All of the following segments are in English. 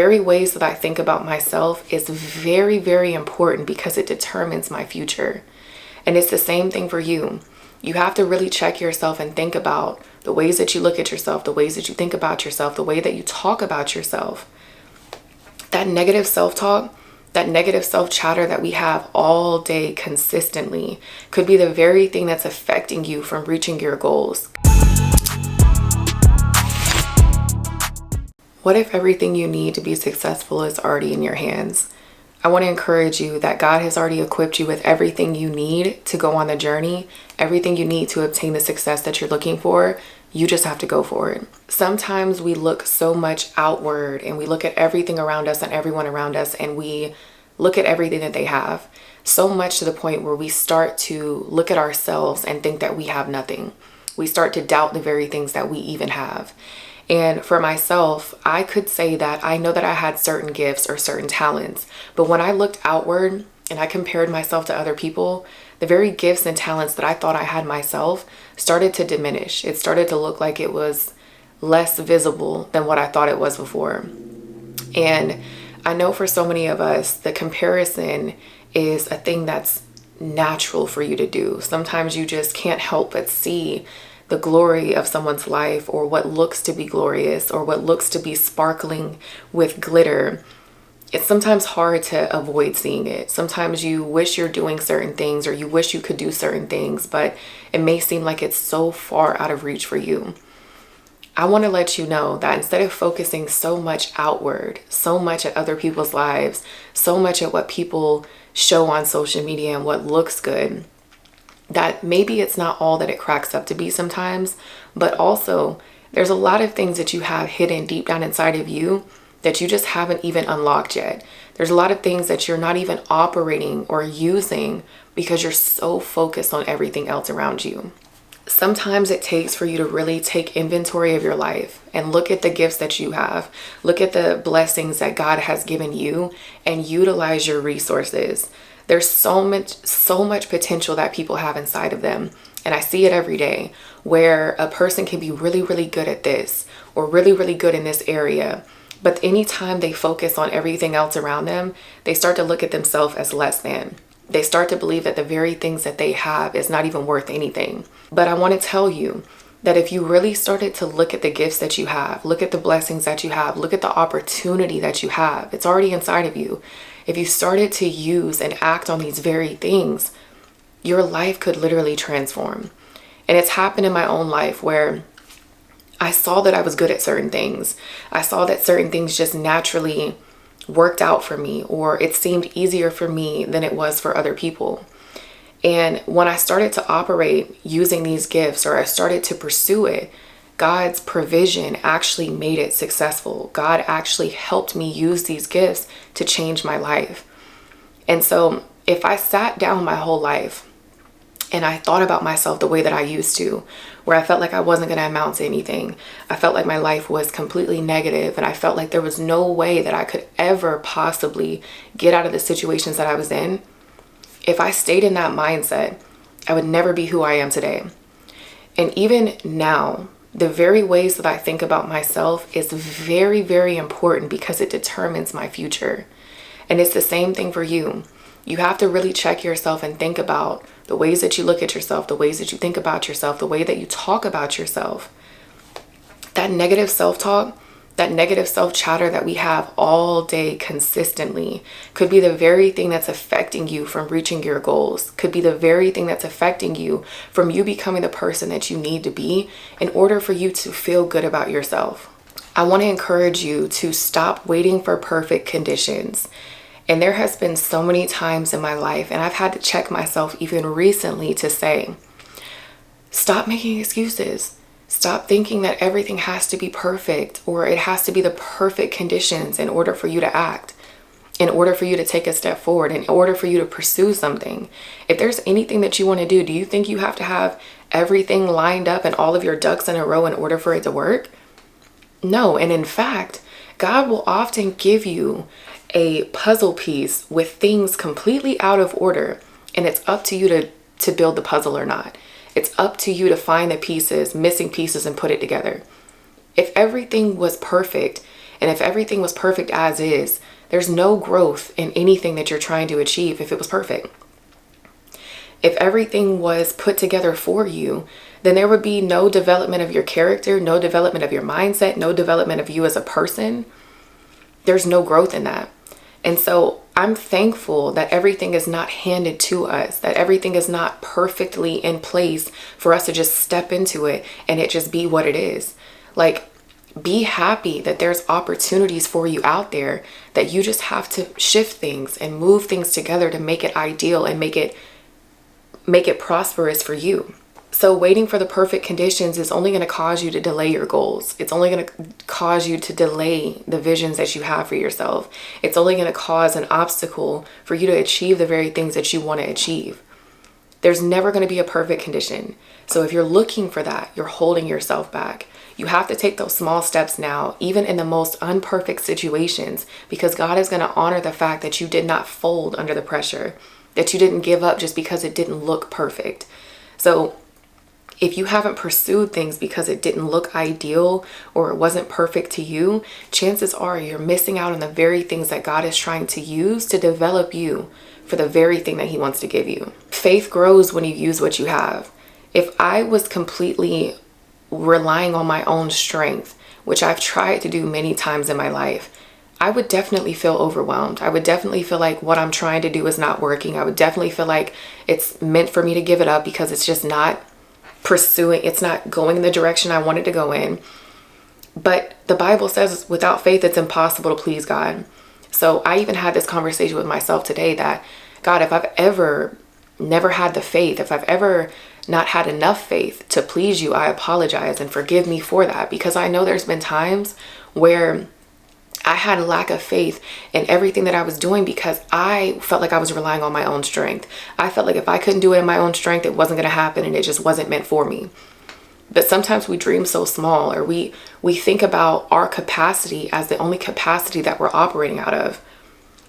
Very ways that I think about myself is very, very important because it determines my future. And it's the same thing for you. You have to really check yourself and think about the ways that you look at yourself, the ways that you think about yourself, the way that you talk about yourself. That negative self-talk, that negative self-chatter that we have all day consistently could be the very thing that's affecting you from reaching your goals. What if everything you need to be successful is already in your hands? I want to encourage you that God has already equipped you with everything you need to go on the journey, everything you need to obtain the success that you're looking for. You just have to go for it. Sometimes we look so much outward and we look at everything around us and everyone around us, and we look at everything that they have so much to the point where we start to look at ourselves and think that we have nothing. We start to doubt the very things that we even have. And for myself, I could say that I know that I had certain gifts or certain talents, but when I looked outward and I compared myself to other people, the very gifts and talents that I thought I had myself started to diminish. It started to look like it was less visible than what I thought it was before. And I know for so many of us, the comparison is a thing that's natural for you to do. Sometimes you just can't help but see the glory of someone's life, or what looks to be glorious, or what looks to be sparkling with glitter. It's sometimes hard to avoid seeing it. Sometimes you wish you're doing certain things, or you wish you could do certain things, but it may seem like it's so far out of reach for you. I want to let you know that instead of focusing so much outward, so much at other people's lives, so much at what people show on social media and what looks good, that maybe it's not all that it cracks up to be sometimes, but also there's a lot of things that you have hidden deep down inside of you that you just haven't even unlocked yet. There's a lot of things that you're not even operating or using because you're so focused on everything else around you. Sometimes it takes for you to really take inventory of your life and look at the gifts that you have, look at the blessings that God has given you, and utilize your resources. There's so much potential that people have inside of them. And I see it every day where a person can be really, really good at this or really, really good in this area. But anytime they focus on everything else around them, they start to look at themselves as less than. They start to believe that the very things that they have is not even worth anything. But I want to tell you that if you really started to look at the gifts that you have, look at the blessings that you have, look at the opportunity that you have, it's already inside of you. If you started to use and act on these very things, your life could literally transform. And it's happened in my own life where I saw that I was good at certain things. I saw that certain things just naturally worked out for me, or it seemed easier for me than it was for other people. And when I started to operate using these gifts, or I started to pursue it, God's provision actually made it successful. God actually helped me use these gifts to change my life. And so if I sat down my whole life and I thought about myself the way that I used to, where I felt like I wasn't going to amount to anything, I felt like my life was completely negative, and I felt like there was no way that I could ever possibly get out of the situations that I was in, if I stayed in that mindset, I would never be who I am today. And even now, the very ways that I think about myself is very, very important because it determines my future. And it's the same thing for you. You have to really check yourself and think about the ways that you look at yourself, the ways that you think about yourself, the way that you talk about yourself. That negative self-talk, that negative self-chatter that we have all day consistently could be the very thing that's affecting you from reaching your goals, could be the very thing that's affecting you from you becoming the person that you need to be in order for you to feel good about yourself. I want to encourage you to stop waiting for perfect conditions. And there has been so many times in my life, and I've had to check myself even recently to say, stop making excuses. Stop thinking that everything has to be perfect, or it has to be the perfect conditions in order for you to act, in order for you to take a step forward, in order for you to pursue something. If there's anything that you want to do you think you have to have everything lined up and all of your ducks in a row in order for it to work? No. And in fact, God will often give you a puzzle piece with things completely out of order, and it's up to you to build the puzzle or not. It's up to you to find the pieces, missing pieces, and put it together. If everything was perfect And if everything was perfect as is, there's no growth in anything that you're trying to achieve if it was perfect. If everything was put together for you, then there would be no development of your character, no development of your mindset, no development of you as a person. There's no growth in that. And so I'm thankful that everything is not handed to us, that everything is not perfectly in place for us to just step into it and it just be what it is. Like, be happy that there's opportunities for you out there, that you just have to shift things and move things together to make it ideal and make it prosperous for you. So waiting for the perfect conditions is only going to cause you to delay your goals. It's only going to cause you to delay the visions that you have for yourself. It's only going to cause an obstacle for you to achieve the very things that you want to achieve. There's never going to be a perfect condition. So if you're looking for that, you're holding yourself back. You have to take those small steps now, even in the most unperfect situations, because God is going to honor the fact that you did not fold under the pressure, that you didn't give up just because it didn't look perfect. So if you haven't pursued things because it didn't look ideal or it wasn't perfect to you, chances are you're missing out on the very things that God is trying to use to develop you for the very thing that He wants to give you. Faith grows when you use what you have. If I was completely relying on my own strength, which I've tried to do many times in my life, I would definitely feel overwhelmed. I would definitely feel like what I'm trying to do is not working. I would definitely feel like it's meant for me to give it up because it's just not it's not going in the direction I wanted to go in. But the Bible says without faith, it's impossible to please God. So I even had this conversation with myself today that, God, if I've ever never had the faith, if I've ever not had enough faith to please you, I apologize and forgive me for that, because I know there's been times where I had a lack of faith in everything that I was doing because I felt like I was relying on my own strength. I felt like if I couldn't do it in my own strength, it wasn't going to happen and it just wasn't meant for me. But sometimes we dream so small, or we think about our capacity as the only capacity that we're operating out of.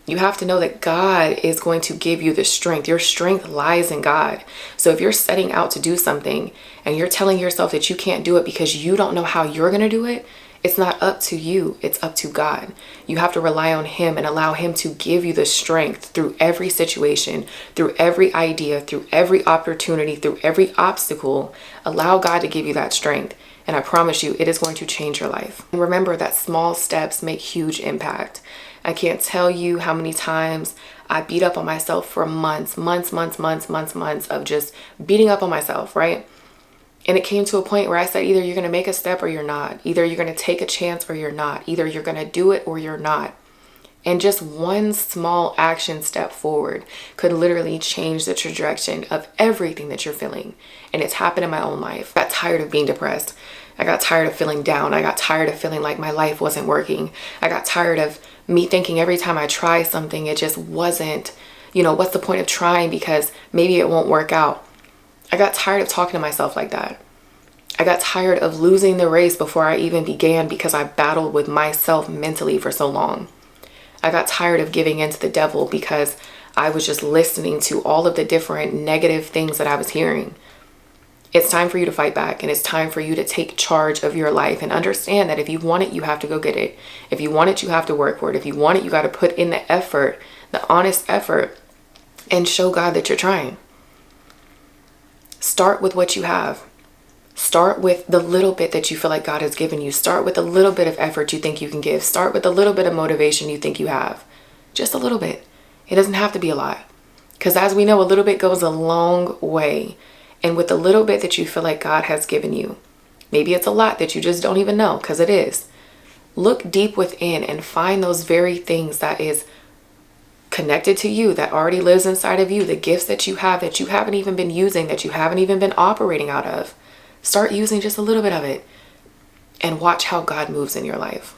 You have to know that God is going to give you the strength. Your strength lies in God. So if you're setting out to do something and you're telling yourself that you can't do it because you don't know how you're going to do it, it's not up to you, it's up to God. You have to rely on Him and allow Him to give you the strength through every situation, through every idea, through every opportunity, through every obstacle. Allow God to give you that strength. And I promise you, it is going to change your life. And remember that small steps make huge impact. I can't tell you how many times I beat up on myself for months of just beating up on myself, right? And it came to a point where I said, either you're going to make a step or you're not. Either you're going to take a chance or you're not. Either you're going to do it or you're not. And just one small action step forward could literally change the trajectory of everything that you're feeling. And it's happened in my own life. I got tired of being depressed. I got tired of feeling down. I got tired of feeling like my life wasn't working. I got tired of me thinking every time I try something, it just wasn't, what's the point of trying because maybe it won't work out. I got tired of talking to myself like that. I got tired of losing the race before I even began because I battled with myself mentally for so long. I got tired of giving in to the devil because I was just listening to all of the different negative things that I was hearing. It's time for you to fight back, and it's time for you to take charge of your life and understand that if you want it, you have to go get it. If you want it, you have to work for it. If you want it, you got to put in the effort, the honest effort, and show God that you're trying. Start with what you have. Start with the little bit that you feel like God has given you. Start with a little bit of effort you think you can give. Start with a little bit of motivation you think you have. Just a little bit. It doesn't have to be a lot. Because as we know, a little bit goes a long way. And with the little bit that you feel like God has given you, maybe it's a lot that you just don't even know, because it is. Look deep within and find those very things that is connected to you, that already lives inside of you, the gifts that you have that you haven't even been using, that you haven't even been operating out of. Start using just a little bit of it and watch how God moves in your life.